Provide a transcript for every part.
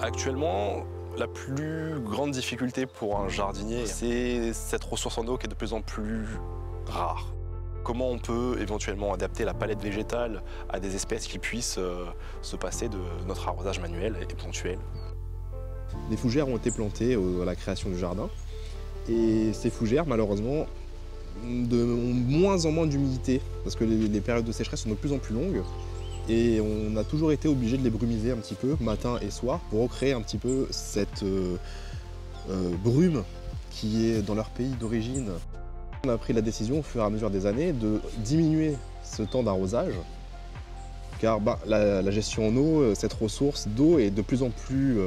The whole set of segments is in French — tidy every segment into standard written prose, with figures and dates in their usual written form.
Actuellement, la plus grande difficulté pour un jardinier, c'est cette ressource en eau qui est de plus en plus rare. Comment on peut éventuellement adapter la palette végétale à des espèces qui puissent se passer de notre arrosage manuel et ponctuel? Des fougères ont été plantées à la création du jardin. Et ces fougères, malheureusement, ont moins en moins d'humidité parce que les périodes de sécheresse sont de plus en plus longues. Et on a toujours été obligé de les brumiser un petit peu, matin et soir, pour recréer un petit peu cette brume qui est dans leur pays d'origine. On a pris la décision au fur et à mesure des années de diminuer ce temps d'arrosage, car la gestion en eau, cette ressource d'eau est de plus en plus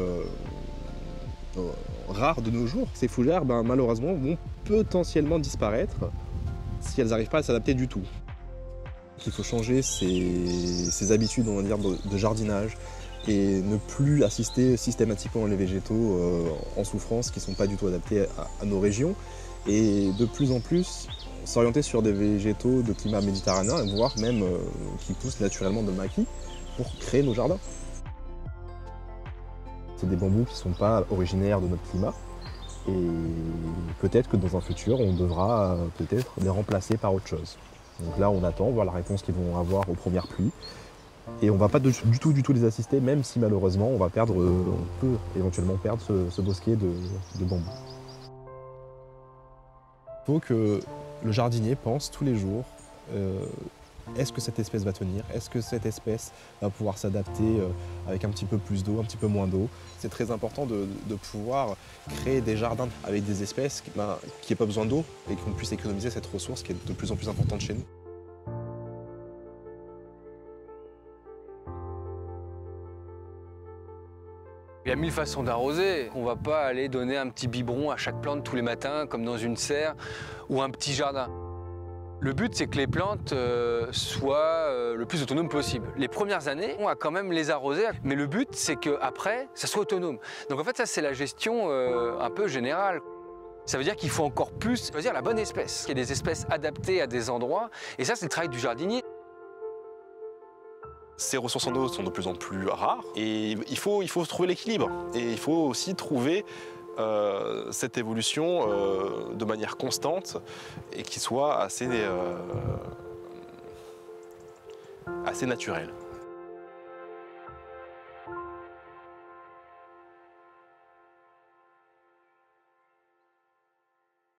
rare de nos jours. Ces fougères, malheureusement, vont potentiellement disparaître si elles n'arrivent pas à s'adapter du tout. Il faut changer ses habitudes, on va dire, de jardinage et ne plus assister systématiquement les végétaux en souffrance qui ne sont pas du tout adaptés à nos régions et de plus en plus s'orienter sur des végétaux de climat méditerranéen, voire même qui poussent naturellement de maquis pour créer nos jardins. C'est des bambous qui ne sont pas originaires de notre climat et peut-être que dans un futur on devra peut-être les remplacer par autre chose. Donc là, on attend, voir la réponse qu'ils vont avoir aux premières pluies. Et on ne va pas du tout les assister, même si malheureusement, on peut éventuellement perdre ce bosquet de bambou. Il faut que le jardinier pense tous les jours, est-ce que cette espèce va tenir? Est-ce que cette espèce va pouvoir s'adapter avec un petit peu plus d'eau, un petit peu moins d'eau? C'est très important de pouvoir créer des jardins avec des espèces qui n'aient pas besoin d'eau et qu'on puisse économiser cette ressource qui est de plus en plus importante chez nous. Il y a 1000 façons d'arroser. On ne va pas aller donner un petit biberon à chaque plante tous les matins, comme dans une serre ou un petit jardin. Le but, c'est que les plantes soient le plus autonomes possible. Les premières années, on va quand même les arroser, mais le but, c'est qu'après, ça soit autonome. Donc en fait, ça, c'est la gestion un peu générale. Ça veut dire qu'il faut encore plus choisir la bonne espèce. Il y a des espèces adaptées à des endroits, et ça, c'est le travail du jardinier. Ces ressources en eau sont de plus en plus rares et il faut trouver l'équilibre. Et il faut aussi trouver cette évolution de manière constante et qui soit assez naturelle.